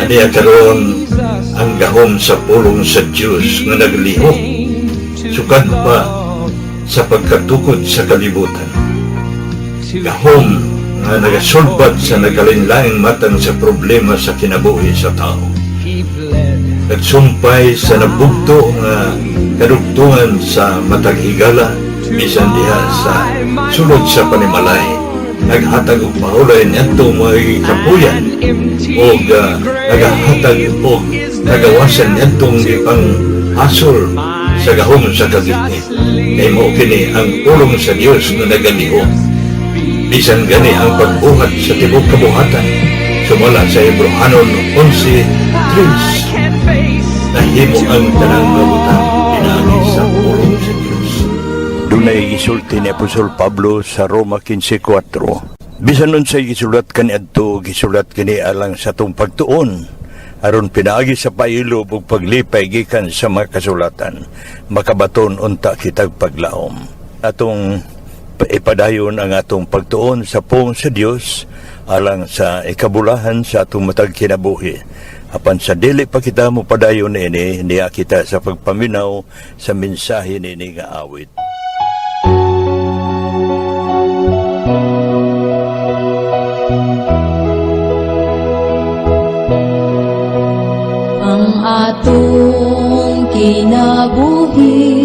Aniya karon ang gahom sa pulong sa Diyos nga naglihok sukad pa sa pagkatukod sa kalibutan. Gahom nga nagasulbat sa nagalinlaing matang sa problema sa kinabuhi sa tao. Nagsumpay sa nabugto nga kadugtungan sa matag higala bisan diha sa sulod sa panimalay. Naghatag og mahulay niyadto mga kapuyan o naghatag og nagawasan niyadtong ipang hasol sa gahom sa kagitnit. Kay mao kini ang pulong sa Dios nga nagalihok. Bisan gani ang pagbuhat sa tibok kabuhatan sumala sa Hebrehanon 11:3 nahimo ang tanang kabutan pinaagi sa pulong sa Dios. Dunay gisulti ni Apostol Pablo sa Roma 15:4. Bisan nun sa gisulat kaniadto, gisulat kini alang sa tong pagtuon aron pinaagi sa pailob ug paglipay gikan sa mga kasulatan, makabaton unta kitag paglaom. Atong ipadayon ang atong pagtuon sa pong sa Dios alang sa ikabulahan sa atong matag kinabuhi. Apan sa dili pa kita mo padayon ini, niya kita sa pagpaminaw sa mensahe nini nga awit. Atong kinabuhi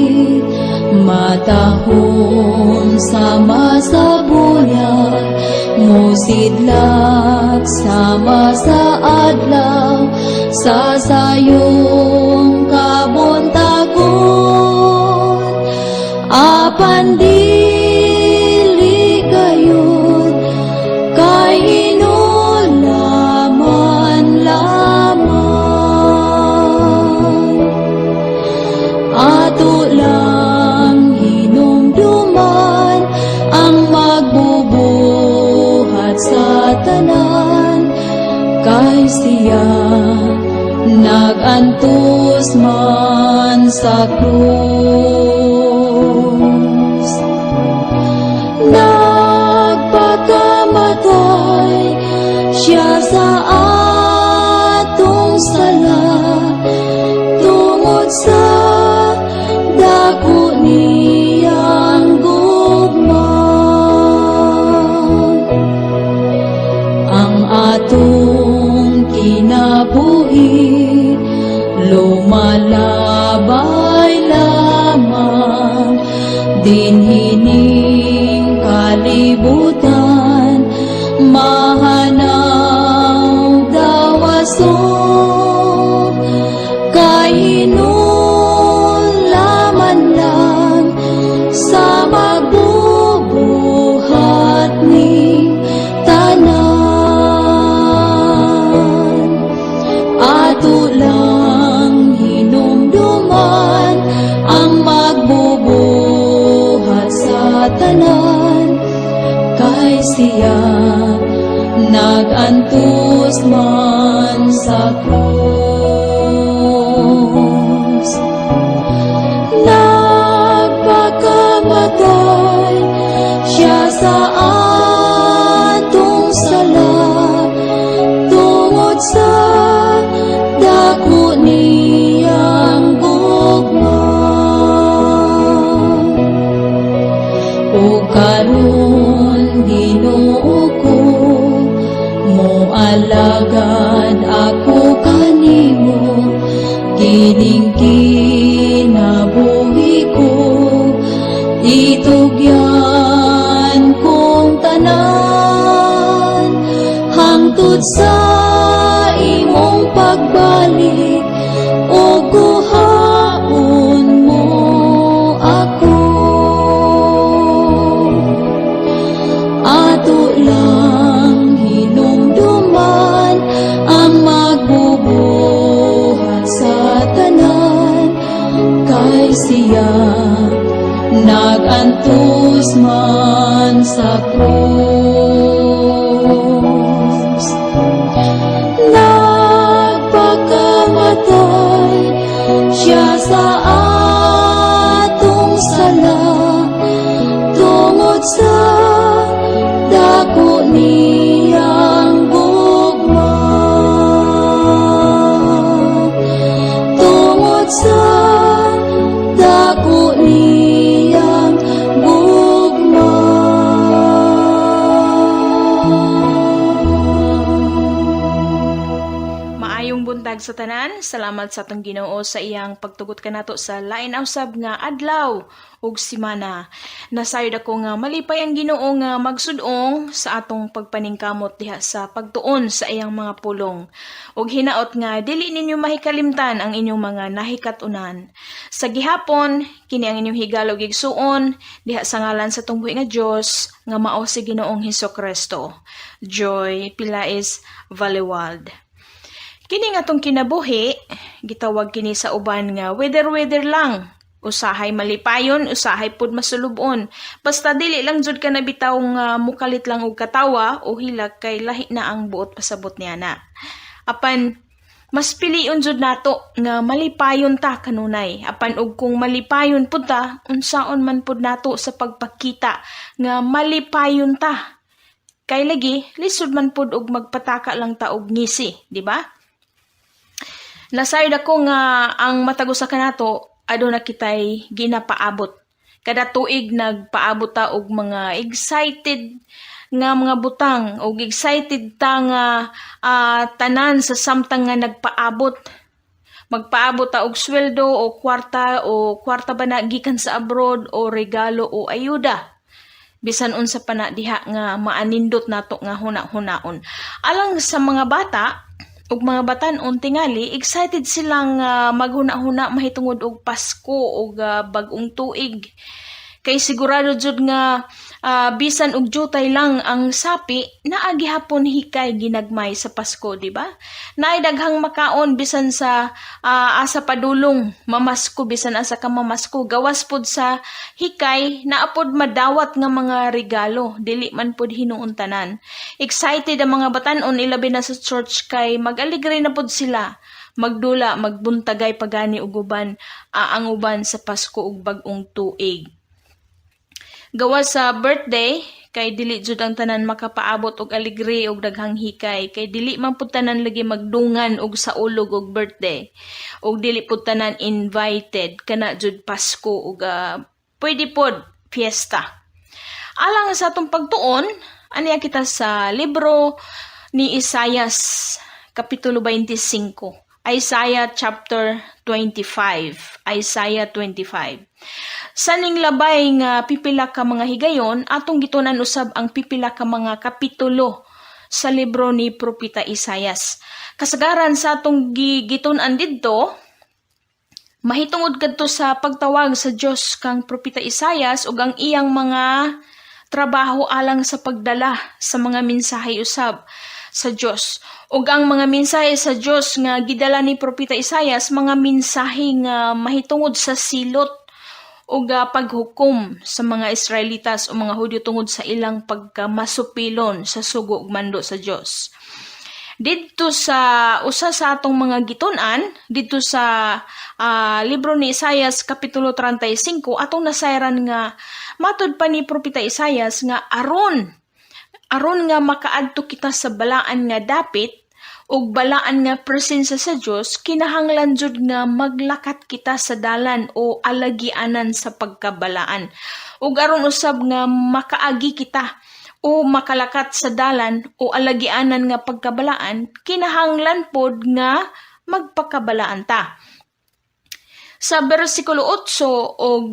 matahon sama sa buyan, musidlak sama sa adlaw sa sayong kabuntagon. Apan dili kayon kay hinulaman lamang. Ato lang hinumduman ang magbubuhat sa tanan, kay siya nagantos man sa krus. Nagpakamatay siya sa atong sala tungod sa dako niyang gugma. Ang atong kinabuhi lumalabay lamang, dinhining kalibutan mahanaw dawason, kay hinulaman lang sa magbubuhat ning tanan. Ato lang hinumduman ang magbubuhat sa tanan, kay siya nagantos man sa krus. Nagpakamatay siya sa atong sala tungod sa dako niyang gugma. O karon Ginoo ko, moalagad ako kanimo, kining kinabuhi ko, itugyan kong tanan, hangtod sa imong pagbalik, o kuhaon mo ako. Ato lang hinumduman Buntag sa tanan, salamat sa atong Ginoo sa iyang pagtugot kanato sa lain usab nga adlaw ug semana. Nasayod ako nga malipay ang Ginoo nga magsudong sa atong pagpaningkamot diha sa pagtuon sa iyang mga pulong. Ug hinaot nga dili ninyo mahikalimtan ang inyong mga nahikatunan. Sa gihapon, kini ang inyong higalog igsuon diha sa ngalan sa tungbuhi nga Dios nga mao si Ginoong Hesukristo. Joy Pilais Valewald. Kini nga tong kinabuhi, gitawag kini sa uban nga weather lang. Usahay malipayon, usahay pud masulubon. Basta dili lang jud ka nabitaw nga mukalit lang og katawa o hilag kay lahi na ang buot pasabot niya na. Apan mas pilion jud nato nga malipayon ta kanunay. Apan og kung malipayon pud ta, unsaon man pud nato sa pagpakita nga malipayon ta. Kay lagi lisod man pud og magpataka lang ta og ngisi, di ba? Nasayod ako nga ang matagos sa kanato aduna kitay ginapaabot. Kada tuig nagpaabot ta og mga excited nga mga butang og excited ta nga tanan sa samtang nga nagpaabot. Magpaabot ta og sweldo o kwarta ba na gikan sa abroad o regalo o ayuda. Bisan unsa pa na diha nga maanindot nato nga huna-hunaon. Alang sa mga bata ug mga batan-on tingali, excited silang maghuna-huna mahitungod og Pasko ug bag-ong tuig. Kay sigurado jud nga bisan og jutay lang ang sapi, naa gihapon hikay ginagmay sa Pasko, di ba? Naay daghang makaon bisan sa asa padulong, mamasko bisan asa ka mamasko, gawas pud sa hikay naa pod madawat nga mga regalo, dili man pod hinuon tanan. Excited ang mga batan-on ilabi na sa church kay mag-aligre na pod sila. Magdula, magbuntagay pagani og uban ang uban sa Pasko ug bag-ong tuig. Gawas sa birthday, kay dili jud ang tanan makapaabot og aligre og daghang hikay, kay dili man pud tanan lagi magdungan og saulog og birthday. Og dili pud tanan invited kana jud Pasko ug pwede pod fiesta. Alang sa atong pagtuon, aniya kita sa libro ni Isaias kapitulo 25. Isaiah chapter 25. Isaiah 25. Saning labay nga pipila ka mga higayon, atong gitunan usab ang pipila ka mga kapitulo sa libro ni Propeta Isaias. Kasagaran sa atong gitunan didto, mahitungod kadto sa pagtawag sa Dios kang Propeta Isaias ug ang iyang mga trabaho alang sa pagdala sa mga mensahe usab sa Dios. Ug ang mga mensahe sa Dios nga gidala ni Propeta Isaias, mga mensahe nga mahitungod sa silot ug paghukom sa mga Israelitas o mga Hudyo tungod sa ilang pagkamasupilon sa sugo ug mando sa Dios. Didto sa usa sa atong mga gitun-an, didto sa libro ni Isaias kapitulo 35, atong nasayran nga matud pa ni Propeta Isaias nga aron nga makaadto kita sa balaan nga dapit ug balaan nga presensya sa Dios, kinahanglan jud nga maglakat kita sa dalan o alagianan sa pagkabalaan. Ug aron usab nga makaagi kita o makalakat sa dalan o alagianan nga pagkabalaan, kinahanglan pod nga magpakabalaan ta. Sa bersikulo 8 o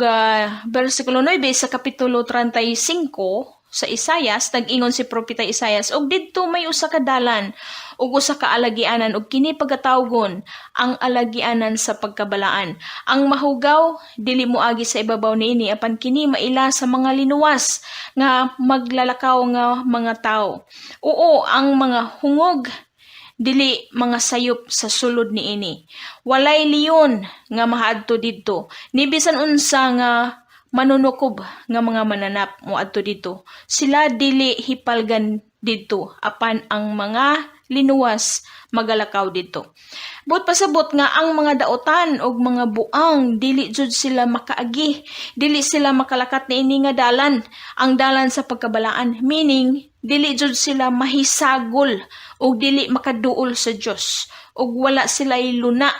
bersikulo 9 sa kapitulo 35 sa Isaias, nag-ingon si Propeta Isaias, og didto may usa ka dalan ug usa ka alagianan ug kini pagatawgon ang alagianan sa pagkabalaan. Ang mahugaw dili moagi sa ibabaw niini, apan kini maila sa mga linuwas nga maglalakaw nga mga tawo. Oo, ang mga hungog dili mga sayop sa sulod niini. Walay liyon nga maadto didto. Ni bisan unsa nga manunukob nga mga mananap moadto dito. Sila dili hipalgan dito, apan ang mga linuwas magalakaw dito. Buot pasabot nga ang mga daotan og mga buang dili jud sila makaagi, dili sila makalakat niini nga dalan, ang dalan sa pagkabalaan, meaning dili jud sila mahisagol og dili makaduol sa Dios, og wala sila luna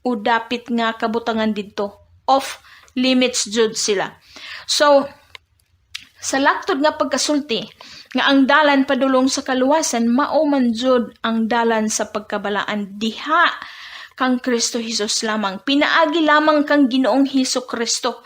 o dapit nga kabutangan didto. Off limits jud sila. So, sa laktod nga pagkasulti, nga ang dalan padulong sa kaluwasan mao man jud ang dalan sa pagkabalaan diha kang Kristo Hesus lamang. Pinaagi lamang kang Ginoong Hesus Kristo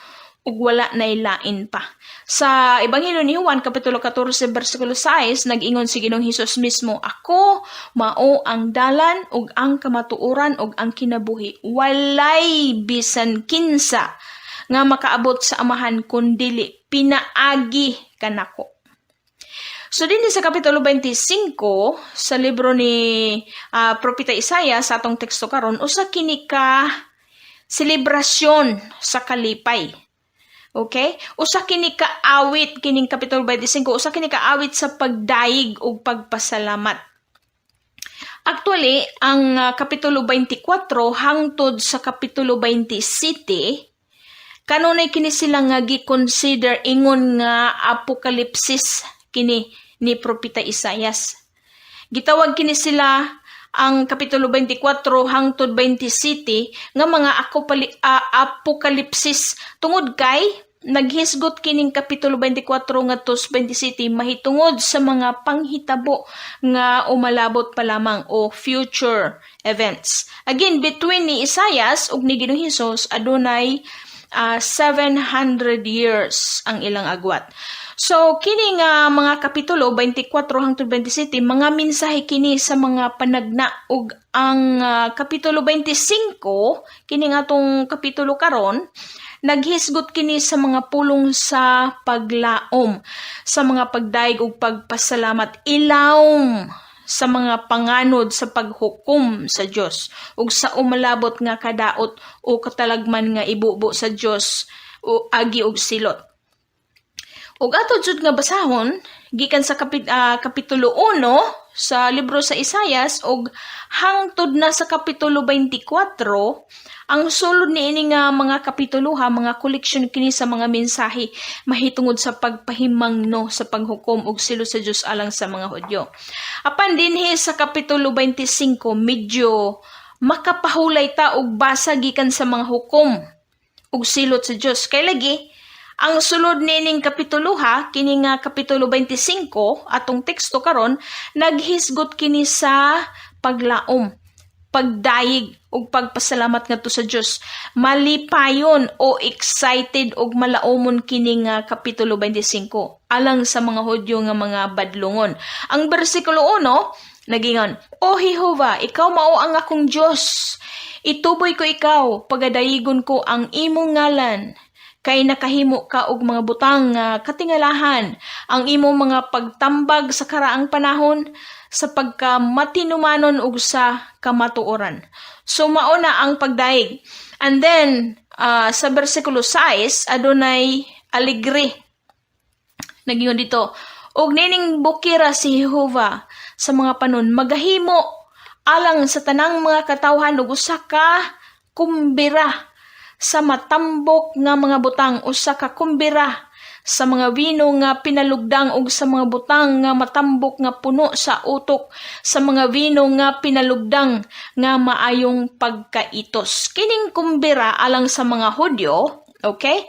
ug wala nay lain pa. Sa Ebanghelyo ni Juan kapitulo 14 bersikulo 6 nag-ingon si Ginoong Hesus mismo, ako mao ang dalan ug ang kamatuoran ug ang kinabuhi. Walay bisan kinsa nga makaabot sa amahan kundili pinaagi kanako. So din sa kapitulo 25 sa libro ni Propeta Isaiah sa atong teksto karon usa kini ka selebrasyon sa kalipay. Okay? Usa kini ka awit kining kapitulo 25 usa kini ka awit sa pagdaig ug pagpasalamat. Actually, ang kapitulo 24 hangtod sa kapitulo 27 kanunay kini sila nga gi-consider ingon nga apokalipsis kini ni Propeta Isaias. Gitawag kini sila ang kapitulo 24 hangtod 27 nga mga apokalipsis tungod kay naghisgot kining kapitulo 24 ngadto 27 mahitungod sa mga panghitabo nga umalabot pa lamang o future events. Again, between ni Isaias ug ni Ginoong Hesus adunay 700 years ang ilang agwat. So, kini nga mga kapitulo 24 hangtod 27, mga mensahe kini sa mga panagna ug ang kapitulo 25, kini nga tong kapitulo karon, naghisgot kini sa mga pulong sa paglaom, sa mga pagdaig ug pagpasalamat, ilawom sa mga panganod sa paghukom sa Dios ug sa umalabot nga kadaot o katalagman nga ibubo sa Dios o agi ug silot. Ug ato jud nga basahon gikan sa kapitulo 1 sa libro sa Isaias ug hangtod na sa kapitulo 24 ang sulod niini nga mga kapituluha mga koleksyon kini sa mga mensahe mahitungod sa pagpahimangno sa paghukom ug silo sa Dios alang sa mga Hudyo. Apan dinhi sa kapitulo 25 medyo makapahulay ta og basa gikan sa mga hukom ug silot sa Dios kay lagi ang sulod nining kapituluha, kini nga kapitulo 25, atong teksto karon, naghisgot kini sa paglaom, pagdaig, ug pagpasalamat ngadto sa Dios. Malipayon o excited ug malaumon kini nga kapitulo 25, alang sa mga Hudyo nga mga badlungon. Ang bersikulo 1, nagingon, O Jehova, ikaw mao ang akong Dios. Ituboy ko ikaw, pagadayigon ko ang imong ngalan. Kay nakahimo ka og mga butang nga katingalahan ang imong mga pagtambag sa karaang panahon sa pagkamatinumanon ug sa kamatuoran. So mao na ang pagdaig. And then sa bersikulo 6 adunay alegre. Nagingon dito, og nining bukira si Jehova sa mga panon magahimo alang sa tanang mga katawhan ug usa ka kumbira sa matambok nga mga butang usa ka kumbira sa mga wino nga pinalugdang ug sa mga butang nga matambok nga puno sa utok sa mga wino nga pinalugdang nga maayong pagkaitos. Kining kumbira alang sa mga Hudyo, okay?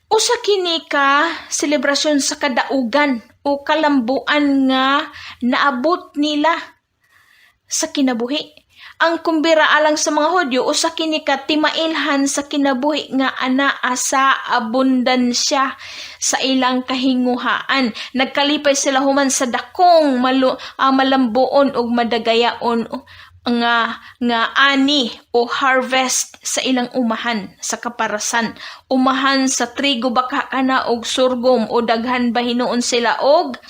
Usa kini ka selebrasyon sa kadaugan o kalambuan nga naabot nila sa kinabuhi. Ang kumbira alang sa mga Hudyo usa kini ka timailhan sa kinabuhi nga anaa sa abundansya sa ilang kahinguhaan. Nagkalipay sila human sa dakong malambuon ug madagayaon nga ani o harvest sa ilang umahan sa kaparasan. Umahan sa trigo baka kana og sorghum o daghan ba hinuon sila og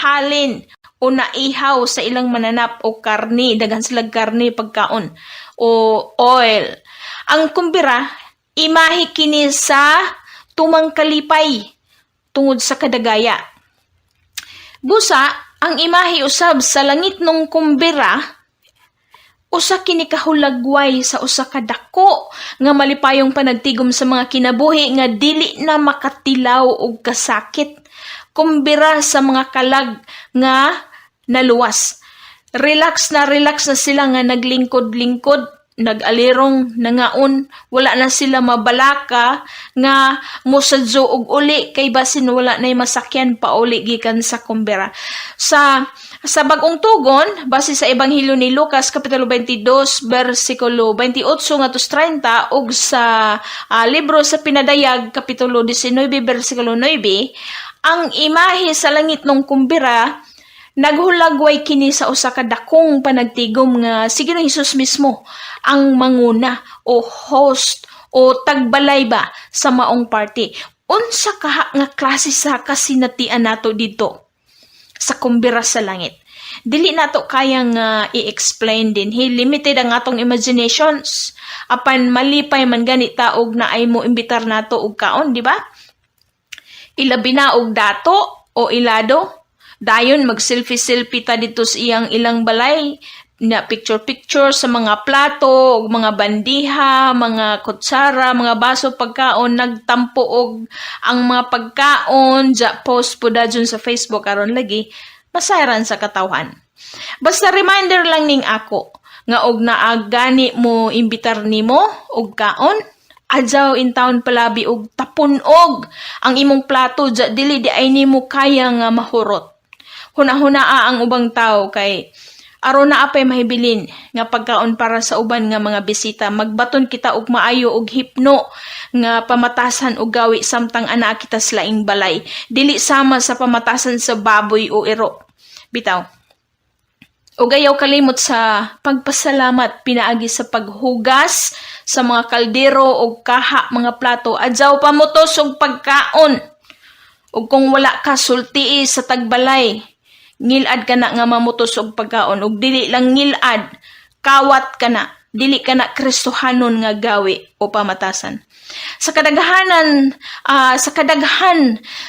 halin o naihaw sa ilang mananap o karni, daghan sila karni pagkaon o oil. Ang kumbira, imahi kini sa tumang kalipay tungod sa kadagaya. Busa, ang imahi usab sa langit nung kumbira, usa kini kahulagway sa usa ka dako nga malipayong panagtigom sa mga kinabuhi nga dili na makatilaw og kasakit. Kumbira sa mga kalag nga naluwas. Relax na sila nga naglingkod-lingkod nag-alirong nangaon, wala na sila mabalaka nga mosadyo og uli kay basin wala nay masakyan pa uli gikan sa kumbera. Sa bagong tugon base sa Ebanghelyo ni Lucas kapitulo 22 bersikulo 28 ngadto 30 ug sa libro sa Pinadayag kapitulo 19 bersikulo 9, ang imahe sa langit ng kumbera naghulagway kini sa usa ka dakong panagtigom nga si Ginoong Hesus mismo ang manguna o host o tagbalay ba sa maong party. Unsa ka nga klase sa kasinatian nato dito sa kumbera sa langit? Dili nato kayang i-explain din. Limited ang atong imaginations. Apan malipay man gani taog na ay mo imbitar nato og kaon, di ba? Ilabi na og dato o ilado. Dayon mag-selfie-selfie ta dito sa ilang balay na picture-picture sa mga plato, mga bandiha, mga kutsara, mga baso pagkaon, nagtampo og ang mga pagkaon, post po da dyan sa Facebook aron lagi, masayaran sa katawhan. Basta reminder lang ning ako, nga og naagani mo imbitar nimo og kaon, adjaw in town palabi og tapunog ang imong plato, dili di ay nimo kaya nga mahurot. Huna-hunaa ang ubang tao kay aron na apay mahibilin nga pagkaon para sa uban nga mga bisita. Magbaton kita og maayo og hipno nga pamatasan og gawi samtang ana kita sa laing balay. Dili sama sa pamatasan sa baboy o iro. Bitaw. Og ayaw kalimot sa pagpasalamat pinaagi sa paghugas sa mga kaldero og kaha mga plato. Adjaw pamutos og pagkaon. Og kung wala ka sultii sa tagbalay, ngilad ka na nga mamutos og pagkaon. Og dili lang ngilad, kawat ka na. Dili ka na Kristohanon nga gawi o pamatasan. Sa kadaghan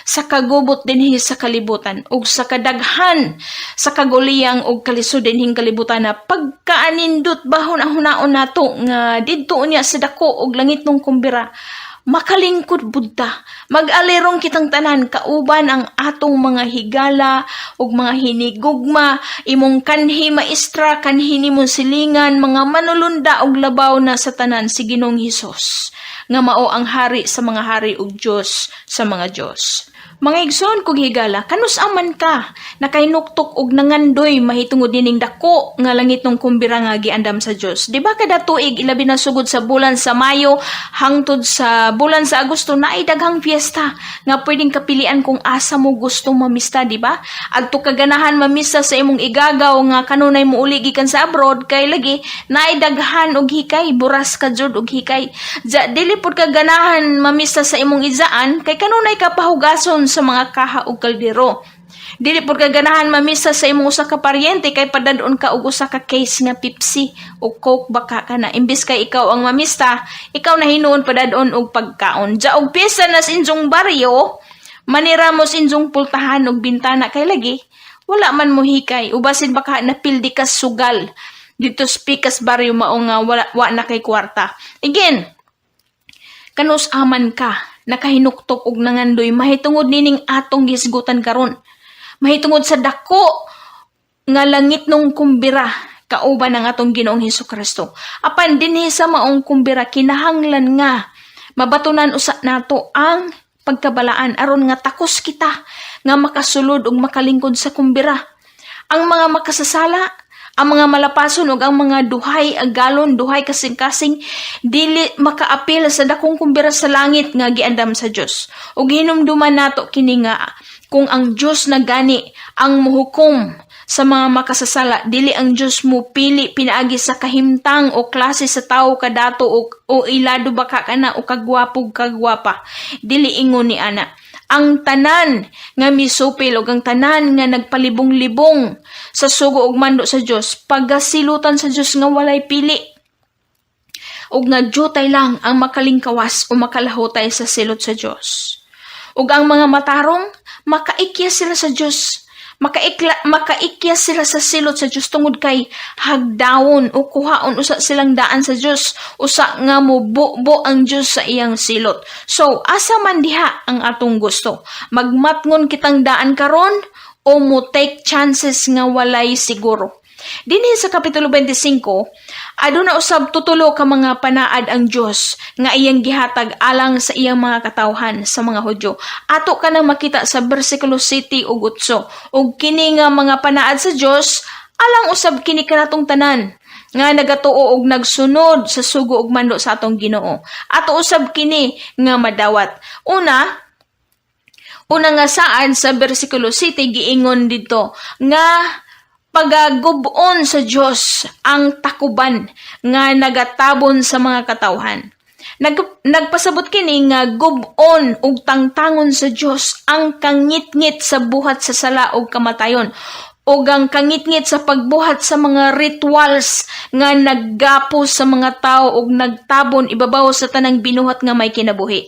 sa kagubot dinhi sa kalibutan ug sa kadaghan sa kaguliyang ug kalisod dinhing kalibutan na pagkaanindot bahon ang hunaon nato nga didto unya sa dako og langit ng kumbera, makalingkod budta, mag-alirong kitang tanan kauban ang atong mga higala ug mga hinigugma, imong kanhi maestra, kanhi nimong silingan, mga manulunda og labaw na sa tanan si Ginoong Hesus nga mao ang hari sa mga hari ug Dios sa mga Dios. Mga igsoon kog higala, kanus aman ka nakahinuktok og nangandoy mahitungod dining dako nga langit ng kumbira nga giandam sa Dios. Di ba kada tuig ilabi na sugod sa bulan sa Mayo hangtod sa bulan sa Agosto naay daghang fiesta nga pwedeng kapilian kung asa mo gusto mamista, di ba? Adto kaganahan mamista sa imong igagaw nga kanunay mo uli gikan sa abroad kay lagi naay daghan og hikay, buras ka jud og hikay. Dili pud kaganahan mamista sa imong izaan kay kanunay ka pahugason sa mga kaha ug kaldero. Dili pud kaganahan mamisa sa imong usa ka paryente kay padadon ka og usa ka case nga Pepsi o Coke baka kana. Imbis kay ikaw ang mamista, ikaw na hinuon padadon og pagkaon. Ja og pisa na sa inyong baryo, manira mo sa inyong pultahan og bintana kay lagi wala man mo hikay. Ubasin baka napildi ka sugal dito sa pikas baryo mao nga wa na kay kwarta. Again, kanus aman ka nakahinuktok og nangandoy mahitungod nining atong gisgutan karon, mahitungod sa dako nga langit nung kumbira kauban ng atong Ginoong Hesukristo. Apan dinhi sa maong kumbira kinahanglan nga mabatunan usa nato ang pagkabalaan aron nga takos kita nga makasulod ug makalingkod sa kumbira. Ang mga makasasala, ang mga malapason ug ang mga duhay agalon, duhay kasing-kasing dili makaapil sa dakong kumbira sa langit nga giandam sa Dios. Ug hinumduman nato kini nga kung ang Dios na gani ang muhukom sa mga makasasala, dili ang Dios mo pili pinaagi sa kahimtang o klase sa tawo kadato o ilado baka kana o kagwapo kagwapa. Dili ingon ni ana. Ang tanan nga misupil ug ang tanan nga nagpalibong-libong sa sugo ug mando sa Dios, pagasilutan sa Dios nga walay pili. Ug nagyutay lang ang makalingkawas o makalahutay sa silot sa Dios. Ug ang mga matarong makaikya sila sa Dios. Makaikya sila sa silot sa Dios tungod kay hagdawon o kuhaon usa silang daan sa Dios, usa nga mububo ang Dios sa iyang silot. So asa man diha ang atong gusto, magmatngon kitang daan karon o mo take chances nga walay siguro. Dinhi sa kapitulo 25 Aduna usab tutulo ka mga panaad ang Dios nga iyang gihatag alang sa iyang mga katawhan sa mga Hudyo. Ato ka nang makita sa bersikulo 7 ug 8. Ug kini nga mga panaad sa Dios alang usab kini kanatong tanan nga nagatuo og nagsunod sa sugo ug mando sa atong Ginoo. Ato usab kini nga madawat. Una nga saad sa bersikulo 7 giingon dito nga pagagubon sa Dios ang takuban nga nagatabon sa mga katawhan. Nagpasabot kini nga gubon ug tangtangon sa Dios ang kangitngit sa buhat sa sala ug kamatayon ug ang kangitngit sa pagbuhat sa mga rituals nga naggapos sa mga tao ug nagtabon ibabaw sa tanang binuhat nga may kinabuhi.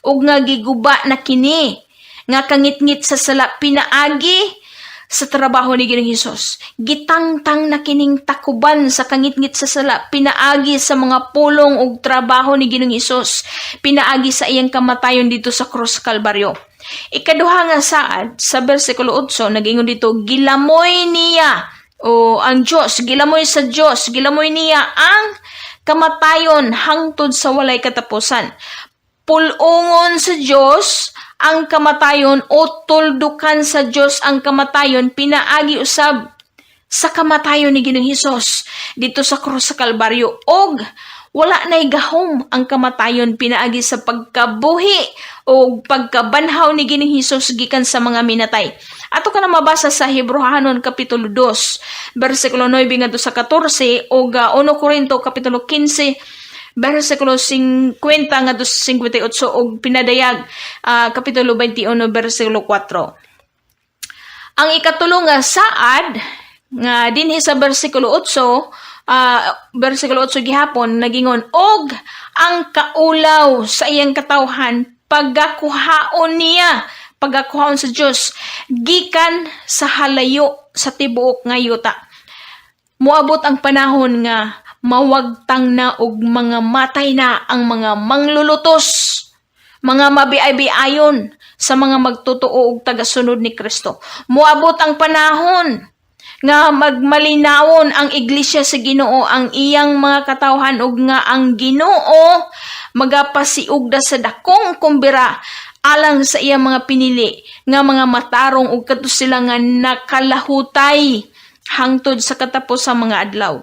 Ug nga giguba na kini nga kangitngit sa sala pinaagi sa trabaho ni Ginoong Hesus. Gitangtang na kining takuban sa kangitngit sa sala pinaagi sa mga pulong ug trabaho ni Ginoong Hesus. Pinaagi sa iyang kamatayon dito sa krus Kalbaryo. Ikaduha nga saad sa bersikulo 8 nagingon dito gilamoy niya o ang Dios, gilamoy sa Dios, gilamoy niya ang kamatayon hangtod sa walay katapusan. Pulungon sa Dios ang kamatayon o tuldukan sa Dios ang kamatayon pinaagi usab sa kamatayon ni Ginoong Hesus dito sa krus sa Kalbaryo og wala na'y gahom ang kamatayon pinaagi sa pagkabuhi o pagkabanhaw ni Ginoong Hesus gikan sa mga minatay. Ato ka na mabasa sa Hebrehanon kapitulo 2 bersikulo 9 ngadto sa 14 o 1 Korinto kapitulo 15 bersikulo 50 ngadto sa 58 og pinadayag kapitulo 21 bersikulo 4. Ang ikatulo nga saad nga dinhi sa bersikulo 8 bersikulo 8 gihapon nagingon og ang kaulaw sa iyang katawhan pagakuhaon niya pagakuhaon sa Dios gikan sa halayo sa tibuok nga yuta. Moabot ang panahon nga mawagtang na og mga matay na ang mga manglulutos, mga mabiay-biayon sa mga magtotoo og tagasunod ni Kristo. Moabot ang panahon nga magmalinawon ang iglesia sa Ginoo ang iyang mga katawhan ug nga ang Ginoo magapasiugda sa dakong kumbira alang sa iyang mga pinili nga mga matarong ug kadto sila nga nakalahutay hangtod sa katapusang mga adlaw.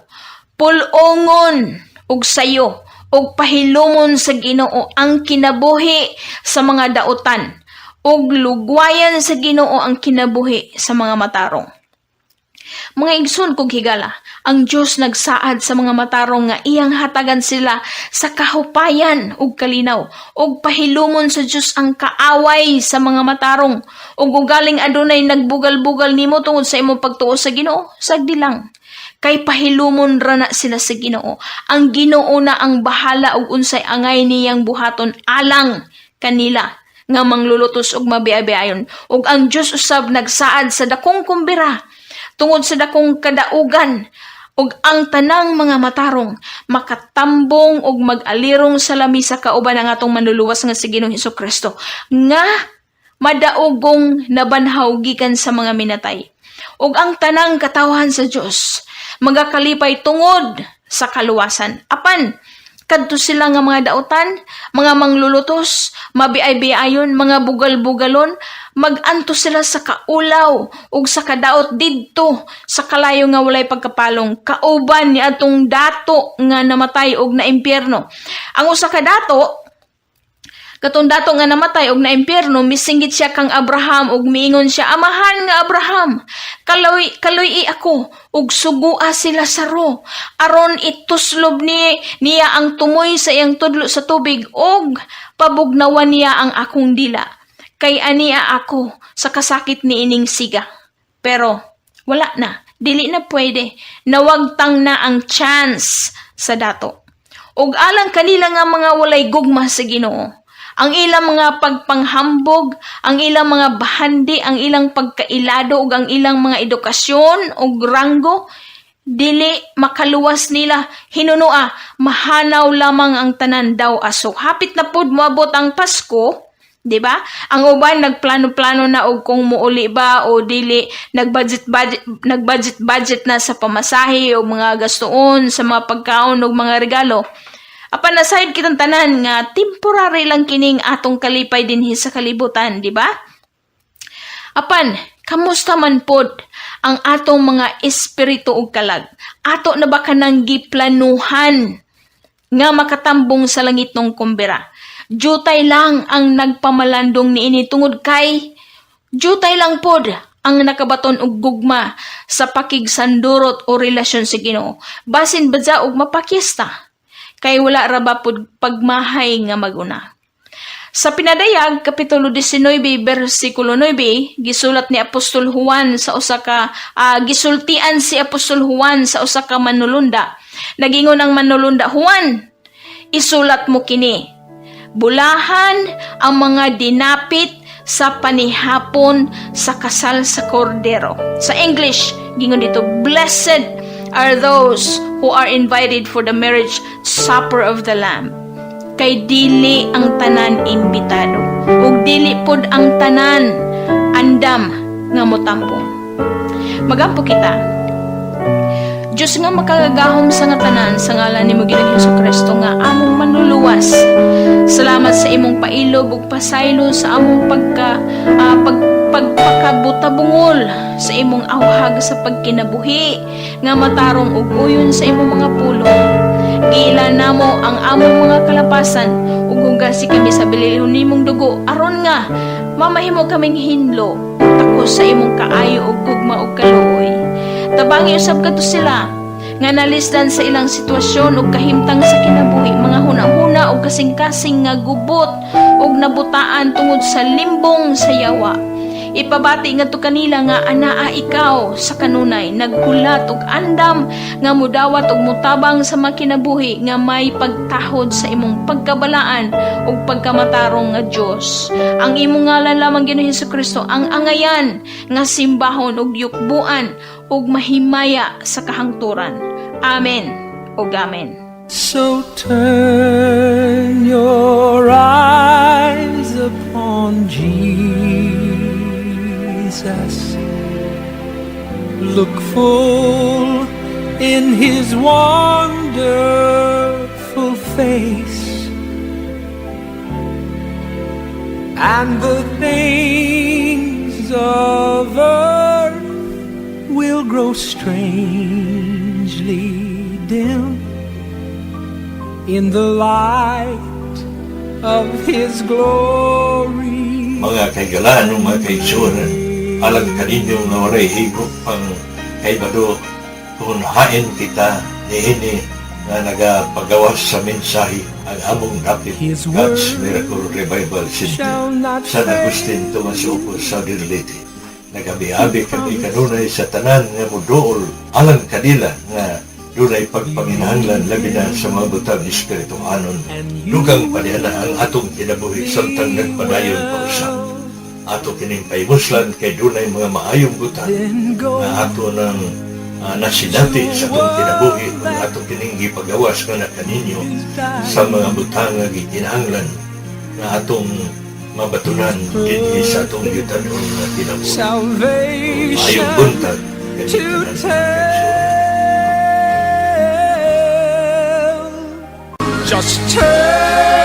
Pulongon ug sayo ug pahilumon sa Ginoo ang kinabuhi sa mga dautan ug lugwayan sa Ginoo ang kinabuhi sa mga matarong. Mga igsoon kog higala, ang Dios nagsaad sa mga matarong nga iyang hatagan sila sa kahupayan ug kalinaw ug pahilumon sa Dios ang kaaway sa mga matarong ug ugaling adunay nagbugal-bugal nimo tungod sa imong pagtuo sa Ginoo, sagdi lang. Kay pahilumon ra na sila sa Ginoo. Ang Ginoo na ang bahala og unsay angay niyang buhaton alang kanila nga manglulutos og mabiay-biayon. Ug ang Dios usab nagsaad sa dakong kumbira tungod sa dakong kadaugan ug ang tanang mga matarong makatambong ug mag-alirong sa lamisa kauban ang atong manluluwas nga si Ginoong Hesukristo nga madaugong nabanhaw gikan sa mga minatay. Ug ang tanang katawhan sa Dios magakalipay tungod sa kaluwasan. Apan kadto sila nga mga dautan, mga manglulutos, mabiay-biayon, mga bugal-bugalon, maganto sila sa kaulaw ug sa kadaot didto sa kalayo nga walay pagkapalong kauban ni atong dato nga namatay ug na impyerno. Ang usa ka dato katong dato nga namatay og na impyerno misinggit siya kang Abraham ug miingon siya, amahan nga Abraham, kaloy ako ug sugua sila sa ro aron ituslob niya ang tumoy sa iyang tudlo sa tubig ug pabugnawan niya ang akong dila kay ania ako sa kasakit ni ining siga. Pero wala na, dili na pwede, nawagtang na ang chance sa dato ug alang kanila nga mga walay gugma sa Ginoo. Ang ilang mga pagpanghambog, ang ilang mga bahandi, ang ilang pagkailado ug ang ilang mga edukasyon ug ranggo, dili makaluwas nila. Hinunua, mahanaw lamang ang tanan daw aso. Hapit na pud moabot ang Pasko, Di ba? Ang uban nagplano-plano na og kung muuli ba o dili, nag-budget na sa pamasahe o mga gastuon sa mga pagkaon o mga regalo. Apan aside kitang tanan nga temporary lang kining atong kalipay dinhi sa kalibutan, di ba? Apan, kamusta man pod ang atong mga espiritu ug kalag? Ato na ba kanang giplanuhan nga makatambong sa langit ng kumbera? Jutay lang ang nagpamalandong niini tungod kay jutay lang pod ang nakabaton og gugma sa pakigsandurot o relasyon sa Ginoo. Basin badya og mapakista kay wala ra ba pod pagmahay nga maguna. Sa Pinadayag kapitulo 19 bersikulo 9 gisulat ni Apostol Juan sa usa ka gisultian si Apostol Juan sa usa ka manulunda. Nagingon ang manulunda, Juan, isulat mo kini. Bulahan ang mga dinapit sa panihapon sa kasal sa kordero. Sa English, gingon dito, blessed are those who are invited for the marriage supper of the Lamb. Kay dili ang tanan imbitado, ug dili pod ang tanan andam nga motampong. Magampo kita. Diyos nga makagagahom sa nga tanan sa ngalan ni Ginoong Hesukristo nga among manluluwas. Salamat sa imong pailob ug pasaylo sa among pagpakabutabungol sa imong awhag sa pagkinabuhi nga matarong ug uyon sa imong mga pulong. Giilan namo ang among mga kalapasan ug hugasi kami sa bililhon nimong dugo aron nga mamahimo kaming hinlo takos sa imong kaayo ug gugma ug kaluoy. Tabangi usab kadto sila nga nalisdan sa ilang sitwasyon ug kahimtang sa kinabuhi, mga hunahuna ug kasing-kasing nga gubot ug nabutaan tungod sa limbong sa yawa. Ipabati ngadto kanila nga anaa ikaw sa kanunay nagkulat ug andam nga mudawat ug mutabang sa makinabuhi nga may pagtahod sa imong pagkabalaan ug pagkamatarong nga Dios. Ang imong ngalan lamang Ginoong Hesukristo ang angayan nga simbahon ug yukbuan ug mahimaya sa kahangturan. Amen ug amen. So turn your eyes upon Jesus. Look full in His wonderful face, and the things of earth will grow strangely dim in the light of His glory. Mga kaigalaan o mga kaigsuran, alang kaninyo nga walay higop ang kaibado kung hain kita niini nga nagapagawas sa mensahe ang among dapit God's Miracle Revival Center San Agustin Tomas Opo sa Dirlete. Nagabi-abi kami kanunay sa tanan nga mudool alang kanila nga dunay pagpanginahanglan labi na sa mga butang espiritu anon. Dugang paniana ang atong kinabuhi samtang nagpadayon pa usap. Ato kining paimuslan kay dunay mga maayong butang nga ato nang nasinati sa atong kinabuhi ang ato kining gipagawas nga na kaninyo sa mga butang nga gikinahanglan nga atong mabatunan dinhi sa atong yutanong nga kinabuhi. Maayong buntag kanina. Just turn